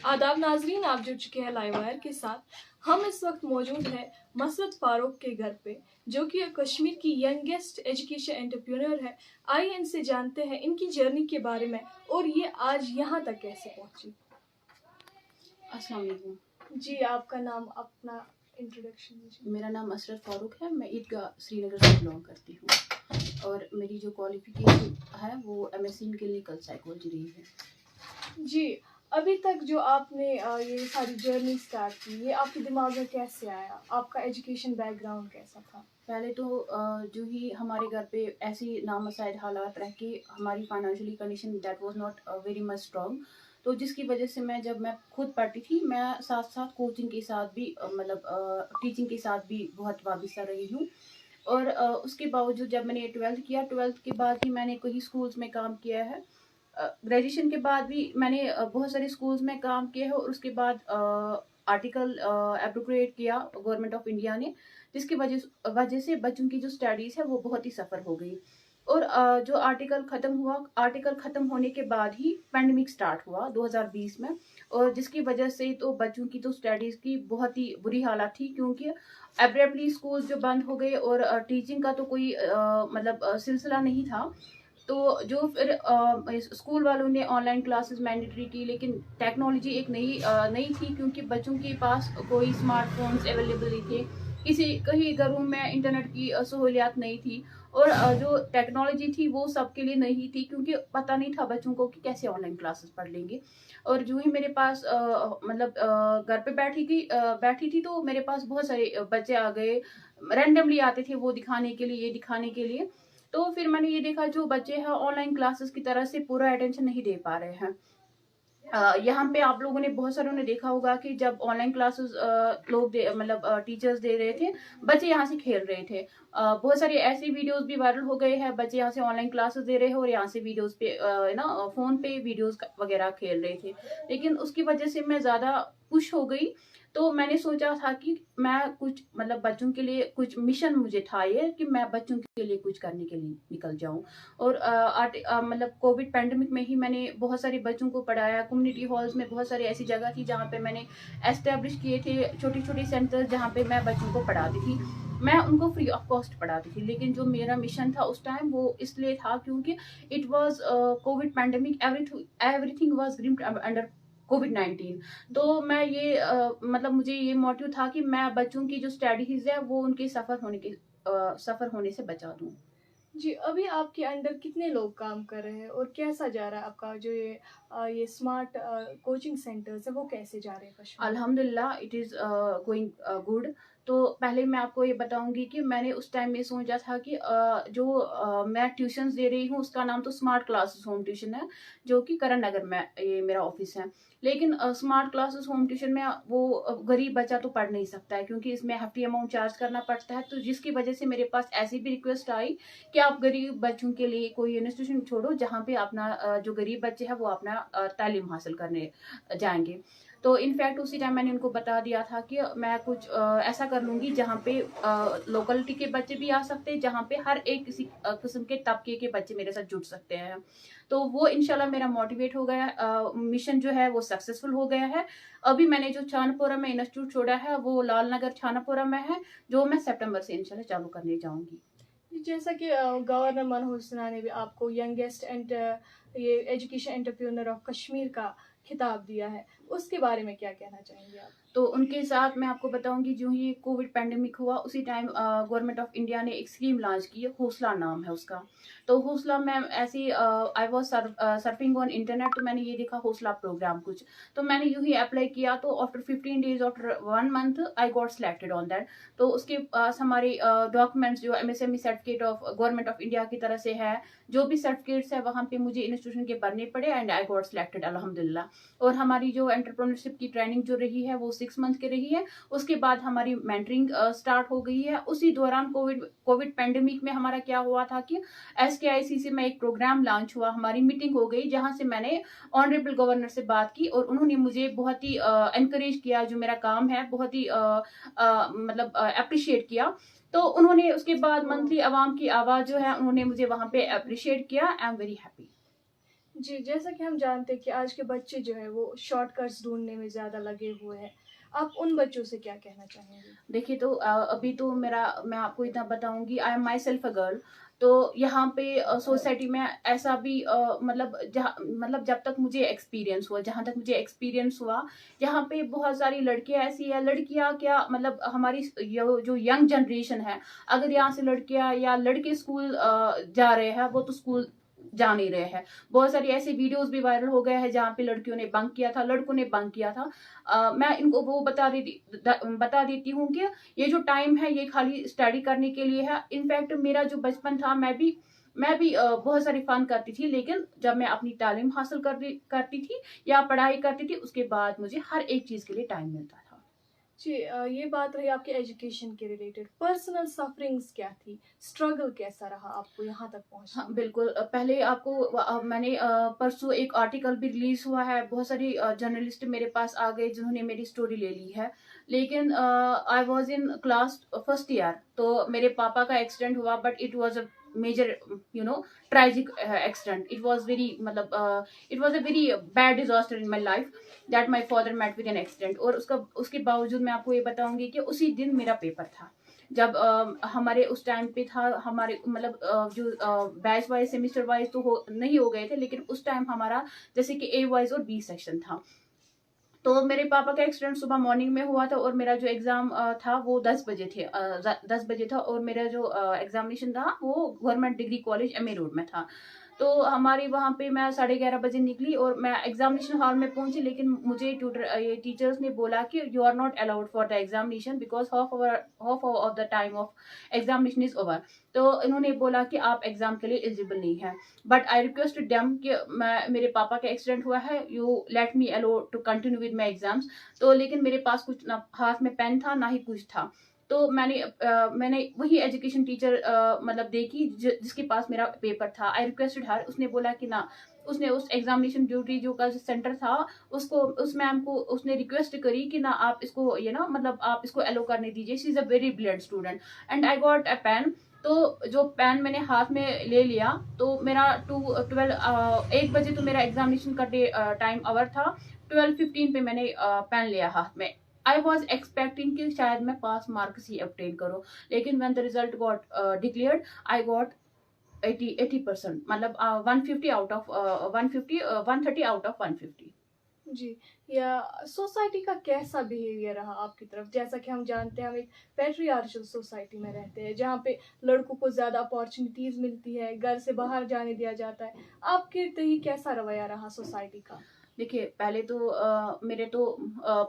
आदाब नाजरीन, आप जुड़ चुके हैं लाइव वायर के साथ। हम इस वक्त मौजूद हैं मसरत फारूक के घर पे, जो कि कश्मीर की यंगेस्ट एजुकेशन एंटरप्रेन्योर है। आइए इनसे जानते हैं इनकी जर्नी के बारे में और ये आज यहाँ तक कैसे पहुँची। अस्सलाम वालेकुम जी, आपका नाम, अपना इंट्रोडक्शन दीजिए। मेरा नाम मसरत फारूक है। मैं ईदगाह श्रीनगर से बिलोंग करती हूँ और मेरी जो क्वालिफिकेशन है वो एमएससी इन क्लिनिकल साइकोलॉजी रही है। जी, अभी तक जो आपने ये सारी जर्नी स्टार्ट की, ये आपके दिमाग में कैसे आया? आपका एजुकेशन बैकग्राउंड कैसा था? पहले तो जो ही हमारे घर पे ऐसी नामसाइड हालात रह के हमारी financially condition that was not very much strong, तो जिसकी वजह से जब मैं खुद पढ़ती थी, मैं साथ साथ कोचिंग के साथ भी टीचिंग के साथ भी बहुत वाबस्ता रही हूँ। और उसके बावजूद जब मैंने 12th किया, 12th के बाद ही मैंने कई स्कूल्स में काम किया है। ग्रेजुएशन के बाद भी मैंने बहुत सारे स्कूल्स में काम किया है और उसके बाद आर्टिकल एब्रोगेट किया गवर्नमेंट ऑफ इंडिया ने, जिसकी वजह से बच्चों की जो स्टडीज है वो बहुत ही सफ़र हो गई। और जो आर्टिकल ख़त्म होने के बाद ही पैंडमिक स्टार्ट हुआ 2020 में, और जिसकी वजह से तो बच्चों की तो स्टडीज़ की बहुत ही बुरी हालत थी, क्योंकि एब्रेप्टली स्कूल जो बंद हो गए और टीचिंग का तो कोई सिलसिला नहीं था। तो जो फिर स्कूल वालों ने ऑनलाइन क्लासेस मैंडेटरी की, लेकिन टेक्नोलॉजी एक नई थी, क्योंकि बच्चों के पास कोई स्मार्टफोन्स अवेलेबल नहीं थे, कई घरों में इंटरनेट की सहूलियात नहीं थी, और जो टेक्नोलॉजी थी वो सबके लिए नहीं थी, क्योंकि पता नहीं था बच्चों को कि कैसे ऑनलाइन क्लासेस पढ़ लेंगे। और जो ही मेरे पास घर पे बैठी थी, तो मेरे पास बहुत सारे बच्चे आ गए, रैंडमली आते थे वो दिखाने के लिए, ये दिखाने के लिए। तो फिर मैंने ये देखा जो बच्चे हैं ऑनलाइन क्लासेस की तरह से पूरा अटेंशन नहीं दे पा रहे हैं। यहाँ पे आप लोगों ने बहुत सारों ने देखा होगा कि जब ऑनलाइन क्लासेस टीचर्स दे रहे थे, बच्चे यहाँ से खेल रहे थे। बहुत सारी ऐसी वीडियोस भी वायरल हो गए हैं, बच्चे यहाँ से ऑनलाइन क्लासेस दे रहे हैं और यहाँ से वीडियोस पे फोन पे वीडियोस वगैरह खेल रहे थे। लेकिन उसकी वजह से मैं ज्यादा खुश हो गई, तो मैंने सोचा था कि मैं कुछ बच्चों के लिए कुछ मिशन मुझे था ये, कि मैं बच्चों के लिए कुछ करने के लिए निकल जाऊं। और कोविड पैंडेमिक में ही मैंने बहुत सारे बच्चों को पढ़ाया। कम्युनिटी हॉल्स में बहुत सारी ऐसी जगह थी जहाँ पे मैंने एस्टेब्लिश किए थे छोटी छोटी सेंटर्स, जहाँ पे मैं बच्चों को पढ़ाती थी। मैं उनको फ्री ऑफ कॉस्ट पढ़ाती थी, लेकिन जो मेरा मिशन था उस टाइम वो इसलिए था क्योंकि it was Covid pandemic, everything was grimed under कोविड-19। तो मैं मुझे ये मोटिव था कि मैं बच्चों की जो स्टडीज है वो उनके सफर होने से बचा दूं। जी, अभी आपके अंडर कितने लोग काम कर रहे हैं और कैसा जा रहा है आपका जो ये स्मार्ट कोचिंग सेंटर्स है, वो कैसे जा रहे हैं कश्मीर? अल्हम्दुलिल्लाह, इट इज़ गोइंग गुड। तो पहले मैं आपको ये बताऊंगी कि मैंने उस टाइम में सोचा था कि मैं ट्यूशंस दे रही हूँ, उसका नाम तो स्मार्ट क्लासेस होम ट्यूशन है, जो कि करण नगर में ये मेरा ऑफिस है। लेकिन स्मार्ट क्लासेस होम ट्यूशन में वो गरीब बच्चा तो पढ़ नहीं सकता है, क्योंकि इसमें hefty अमाउंट चार्ज करना पड़ता है। तो जिसकी वजह से मेरे पास ऐसी भी रिक्वेस्ट आई कि आप गरीब बच्चों के लिए कोई इंस्टीट्यूशन छोड़ो, जहाँ पे अपना जो गरीब बच्चे हैं वो अपना तालीम हासिल करने जाएंगे। तो इनफैक्ट उसी टाइम मैंने उनको बता दिया था कि मैं कुछ ऐसा कर लूंगी जहाँ पे लोकलिटी के बच्चे भी आ सकते हैं, जहाँ पे हर एक किसी किस्म के तबके के बच्चे मेरे साथ जुड़ सकते हैं। तो वो इंशाल्लाह मेरा मोटिवेट हो गया, मिशन जो है वो सक्सेसफुल हो गया है। अभी मैंने जो छानापोरा में इंस्टीट्यूट छोड़ा है वो लाल नगर छानापोरा में है, जो मैं सितंबर से इंशाल्लाह चालू करने जाऊंगी। जैसा कि गवर्नर मनोहर सिन्हा ने भी आपको यंगेस्ट ये एजुकेशन एंटरप्रेन्योर ऑफ कश्मीर का खिताब दिया है, उसके बारे में क्या कहना चाहेंगे आप? तो उनके साथ मैं आपको बताऊंगी, जो ही कोविड पैंडेमिक हुआ उसी टाइम गवर्नमेंट ऑफ इंडिया ने एक स्कीम लॉन्च की है, हौसला नाम है उसका। तो हौसला में ऐसी I was surfing on internet, तो मैंने ये देखा हौसला प्रोग्राम कुछ, तो मैंने यूं ही अप्लाई किया। तो after 15 days, after 1 month, I got selected on that. तो उसके पास हमारे डॉक्यूमेंट्स जो MSME certificate of government of India की तरह से है, जो भी सर्टिफिकेट्स है वहाँ पे मुझे इंस्टीट्यूशन के भरने पड़े, एंड आई गॉट सिलेक्टेड अल्हम्दुलिल्लाह। और हमारी जो एंटरप्रेन्योरशिप की ट्रेनिंग जो रही है वो 6 मंथ की रही है। उसके बाद हमारी मेंटरिंग स्टार्ट हो गई है। उसी दौरान कोविड पैंडेमिक में हमारा क्या हुआ था कि SKICC में एक प्रोग्राम लॉन्च हुआ, हमारी मीटिंग हो गई, जहां से मैंने ऑनरेबल गवर्नर से बात की और उन्होंने मुझे बहुत ही एनकरेज किया, जो मेरा काम है बहुत ही अप्रिशिएट किया। तो उन्होंने उसके बाद मंथली अवाम की आवाज जो है उन्होंने मुझे वहां पे अप्रिशिएट किया। I am very happy. जी, जैसा कि हम जानते हैं कि आज के बच्चे जो हैं वो शॉर्टकट्स ढूँढने में ज़्यादा लगे हुए हैं। आप उन बच्चों से क्या कहना चाहेंगे? देखिए तो अभी तो मेरा मैं आपको इतना बताऊंगी, I am my self a girl. तो यहाँ पे सोसाइटी में ऐसा भी मतलब जहाँ मतलब जब तक मुझे एक्सपीरियंस हुआ, जहाँ तक मुझे एक्सपीरियंस हुआ, यहाँ पे बहुत सारी लड़कियां ऐसी है, लड़कियां क्या मतलब हमारी जो यंग जनरेशन है, अगर यहाँ से लड़कियां या लड़के स्कूल जा रहे हैं, वो तो स्कूल जा नहीं रहे हैं। बहुत सारी ऐसे वीडियोस भी वायरल हो गए हैं जहाँ पे लड़कियों ने बंक किया था, लड़कों ने बंक किया था। मैं इनको वो बता देती हूँ कि ये जो टाइम है ये खाली स्टडी करने के लिए है। इनफैक्ट मेरा जो बचपन था, मैं भी बहुत सारी फन करती थी, लेकिन जब मैं अपनी तालीम हासिल करती थी या पढ़ाई करती थी, उसके बाद मुझे हर एक चीज के लिए टाइम मिलता था। जी, ये बात रही आपके एजुकेशन के रिलेटेड। पर्सनल सफरिंग्स क्या थी? स्ट्रगल कैसा रहा आपको यहाँ तक पहुँचने हाँ में? बिल्कुल, पहले आपको मैंने परसों एक आर्टिकल भी रिलीज हुआ है, बहुत सारी जर्नलिस्ट मेरे पास आ गए जिन्होंने मेरी स्टोरी ले ली है। लेकिन I was in class first year, तो मेरे पापा का एक्सीडेंट हुआ, but it was a major tragic accident. It was very मतलब it was a very bad disaster in my life, that my father met with an accident. और उसके बावजूद मैं आपको ये बताऊंगी कि उसी दिन मेरा पेपर था। जब हमारे उस टाइम पे था, हमारे मतलब जो बैच वाइज सेमिस्टर वाइज तो नहीं हो गए थे, लेकिन उस टाइम हमारा जैसे कि ए वाइज और बी सेक्शन था। तो मेरे पापा का एक्सीडेंट सुबह मॉर्निंग में हुआ था, और मेरा जो एग्जाम था वो 10 बजे थे, 10 बजे था, और मेरा जो एग्जामिनेशन था वो government degree college M A road में था। तो हमारे वहाँ पे मैं 11:30 बजे निकली और मैं एग्जामिनेशन हॉल में पहुंची, लेकिन मुझे ये टीचर्स ने बोला कि you are not allowed for the examination because half of the time of examination is over. तो इन्होंने बोला कि आप एग्जाम के लिए एलिजिबल नहीं है। बट आई रिक्वेस्ट देम कि मेरे पापा का एक्सीडेंट हुआ है, you let me allow to continue with my exams. तो लेकिन मेरे पास कुछ ना हाथ में पेन था ना ही कुछ था। तो मैंने वही एजुकेशन टीचर मतलब देखी जिसके पास मेरा पेपर था। आई रिक्वेस्टेड हर, उसने बोला कि ना, उसने उस एग्जामिनेशन ड्यूटी जो का सेंटर था, उसको उस मैम को उसने रिक्वेस्ट करी कि ना आप इसको मतलब आप इसको एलो करने दीजिए, she is a very brilliant student. And I got a pen. तो जो पेन मैंने हाथ में ले लिया, तो मेरा 1 बजे तो मेरा एग्जामिनेशन का टाइम आवर था। 12:15 पे मैंने पेन लिया हाथ में। आई वॉज एक्सपेक्टिंग कि शायद मैं पास मार्क्स ही ऑब्टेन करूं, लेकिन when the result got declared, I got 80% मतलब 150 आउट ऑफ 150 130 आउट ऑफ 150। जी, या सोसाइटी का कैसा बिहेवियर रहा आपकी तरफ? जैसा कि हम जानते हैं हम एक पैट्रियार्चल सोसाइटी में रहते हैं जहाँ पे लड़कों को ज़्यादा अपॉर्चुनिटीज़ मिलती है, घर से बाहर जाने दिया जाता है। आपके तय कैसा रवैया रहा सोसाइटी का? देखिए पहले तो मेरे तो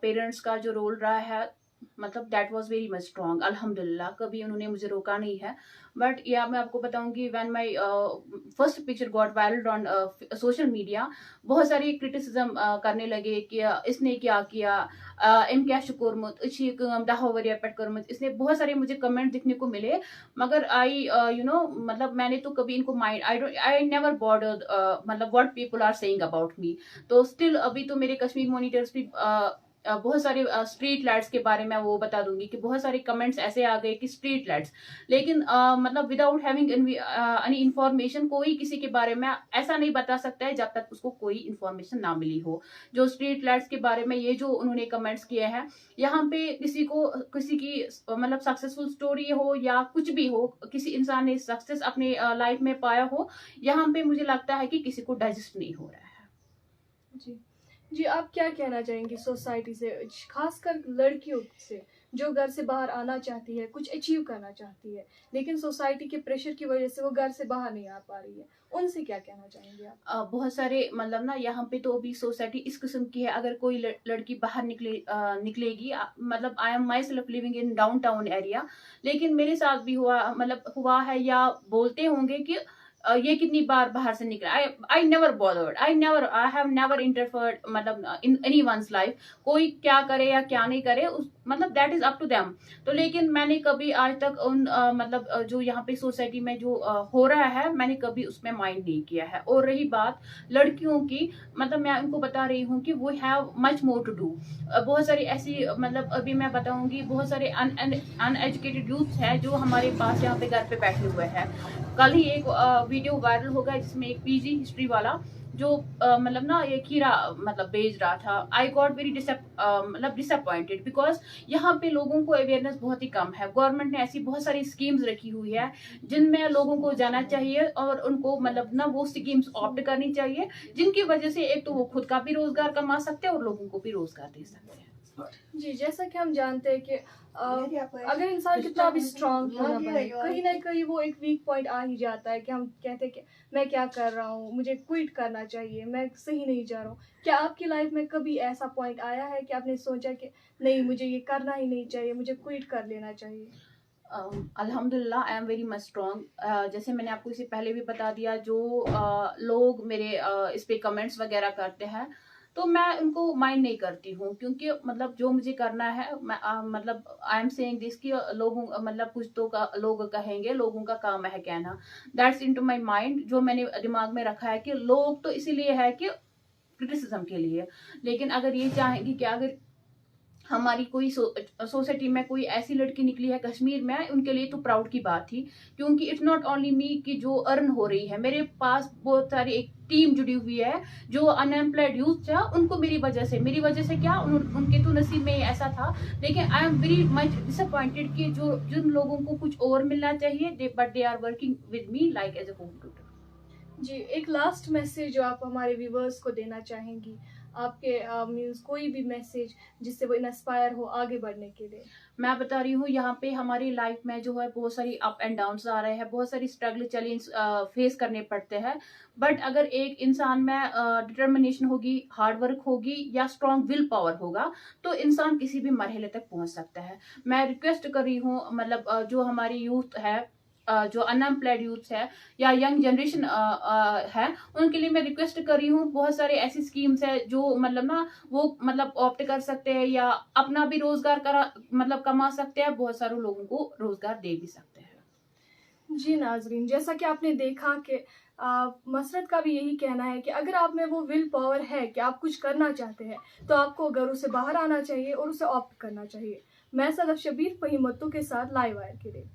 पेरेंट्स का जो रोल रहा है, मतलब that was very much strong, अल्हम्दुलिल्लाह कभी उन्होंने मुझे रोका नहीं है। बट या मैं आपको बताऊंगी, when my first picture got viral on social media, बहुत सारी क्रिटिसिज्म करने लगे कि इसने क्या किया, एम क्या शुकुरमुत अच्छी दहा वरिया पेट करमुत, इसने बहुत सारे मुझे कमेंट दिखने को मिले। मगर आई मतलब मैंने तो कभी इनको माइंड, आई नेवर बॉर्डर्ड मतलब what people are saying about me. तो स्टिल अभी तो मेरे कश्मीर मॉनिटर्स भी बहुत सारे स्ट्रीट लाइट्स के बारे में वो बता दूंगी कि बहुत सारे कमेंट्स ऐसे आ गए कि स्ट्रीट लाइट्स, लेकिन मतलब विदाउट हैविंग एनी इंफॉर्मेशन, कोई किसी के बारे में ऐसा नहीं बता सकता है जब तक उसको कोई इंफॉर्मेशन ना मिली हो। जो स्ट्रीट लाइट्स के बारे में ये जो उन्होंने कमेंट्स किए हैं, यहाँ पे किसी की मतलब सक्सेसफुल स्टोरी हो या कुछ भी हो, किसी इंसान ने सक्सेस अपने लाइफ में पाया हो, यहाँ पे मुझे लगता है कि किसी को डाइजेस्ट नहीं हो रहा है। जी। जी, आप क्या कहना चाहेंगी सोसाइटी से, खासकर लड़कियों से, जो घर से बाहर आना चाहती है, कुछ अचीव करना चाहती है, लेकिन सोसाइटी के प्रेशर की वजह से वो घर से बाहर नहीं आ पा रही है, उनसे क्या कहना चाहेंगे आप? बहुत सारे मतलब ना, यहाँ पे तो अभी सोसाइटी इस किस्म की है, अगर कोई लड़की बाहर निकलेगी, मतलब I am my self living in down town area, लेकिन मेरे साथ भी हुआ है या बोलते होंगे कि ये कितनी बार बाहर से निकला। I never bothered, I have never interfered मतलब इन एनी वंस लाइफ। कोई क्या करे या क्या नहीं करे, मतलब that is up to them. तो लेकिन मैंने कभी आज तक उन मतलब जो यहाँ पे सोसाइटी में जो हो रहा है, मैंने कभी उसमें माइंड नहीं किया है। और रही बात लड़कियों की, मतलब मैं उनको बता रही हूँ कि वो have much more to do. बहुत सारी ऐसी मतलब अभी मैं बताऊंगी, बहुत सारे अनएजुकेटेड यूथ है जो हमारे पास यहाँ पे घर पे बैठे हुए हैं। कल ही एक वीडियो वायरल हो गया जिसमें एक पीजी हिस्ट्री वाला जो मतलब ना ये खीरा मतलब बेच रहा था। आई गॉट वेरी मतलब डिसअपॉइंटेड बिकॉज यहाँ पे लोगों को अवेयरनेस बहुत ही कम है। गवर्नमेंट ने ऐसी बहुत सारी स्कीम्स रखी हुई है जिनमें लोगों को जाना चाहिए और उनको मतलब ना वो स्कीम्स ऑप्ट करनी चाहिए, जिनकी वजह से एक तो वो खुद का भी रोजगार कमा सकते हैं और लोगों को भी रोजगार दे सकते हैं। जी, जैसा कि हम जानते हैं कि अगर इंसान कितना भी स्ट्रांग क्यों ना बने, कहीं ना कहीं वो एक वीक पॉइंट आ ही जाता है कि हम कहते हैं कि मैं क्या कर रहा हूँ, मुझे क्विट करना चाहिए, मैं सही नहीं जा रहा हूँ। क्या आपकी लाइफ में कभी ऐसा पॉइंट आया है कि आपने सोचा कि नहीं, मुझे ये करना ही नहीं चाहिए, मुझे क्विट कर लेना चाहिए? अल्हम्दुलिल्लाह आई एम वेरी मच स्ट्रॉन्ग। जैसे मैंने आपको इससे पहले भी बता दिया, जो लोग मेरे इस पे कमेंट्स वगैरह करते हैं तो मैं उनको माइंड नहीं करती हूँ, क्योंकि मतलब जो मुझे करना है मैं मतलब आई एम सेइंग दिस कि लोगों मतलब कुछ तो लोग कहेंगे, लोगों का काम है कहना। दैट्स इनटू माय माइंड, जो मैंने दिमाग में रखा है कि लोग तो इसीलिए है कि क्रिटिसिज्म के लिए। लेकिन अगर ये चाहेंगे कि अगर हमारी कोई सोसाइटी में कोई ऐसी लड़की निकली है कश्मीर में, उनके लिए तो प्राउड की बात थी। क्योंकि इट्स नॉट ओनली मी कि जो अर्न हो रही है, मेरे पास बहुत सारी एक टीम जुड़ी हुई है जो अनएम्प्लॉयड यूथ है, उनको मेरी वजह से क्या उनके तो नसीब में ऐसा था। लेकिन I am very much disappointed कि जो जिन लोगों को कुछ और मिलना चाहिए but they are working with me like as a home tutor. जी, एक लास्ट मैसेज जो आप हमारे व्यूवर्स को देना चाहेंगी, आपके मीन्स कोई भी मैसेज जिससे वो इंस्पायर हो आगे बढ़ने के लिए? मैं बता रही हूँ, यहाँ पे हमारी लाइफ में जो है बहुत सारी अप एंड डाउन आ रहे हैं, बहुत सारी स्ट्रगल चैलेंज फेस करने पड़ते हैं। बट अगर एक इंसान में डिटर्मिनेशन होगी, हार्ड वर्क होगी या स्ट्रॉन्ग विल पावर होगा तो इंसान किसी भी मरहले तक पहुंच सकता है। मैं रिक्वेस्ट कर रही हूँ मतलब जो हमारी यूथ है, जो अनएम्प्लॉयड यूथ है या यंग जनरेशन है, उनके लिए मैं रिक्वेस्ट कर रही हूँ, बहुत सारे ऐसी स्कीम्स है जो मतलब ना वो मतलब ऑप्ट कर सकते हैं या अपना भी रोजगार मतलब कमा सकते हैं, बहुत सारे लोगों को रोजगार दे भी सकते हैं। जी नाज़रीन, जैसा कि आपने देखा कि मसरत का भी यही कहना है कि अगर आप में वो विल पावर है कि आप कुछ करना चाहते हैं, तो आपको घरों से बाहर आना चाहिए और उसे ऑप्ट करना चाहिए। मैं सदफ शबीर, फहीम मत्तू के साथ लाइव वायर के लिए।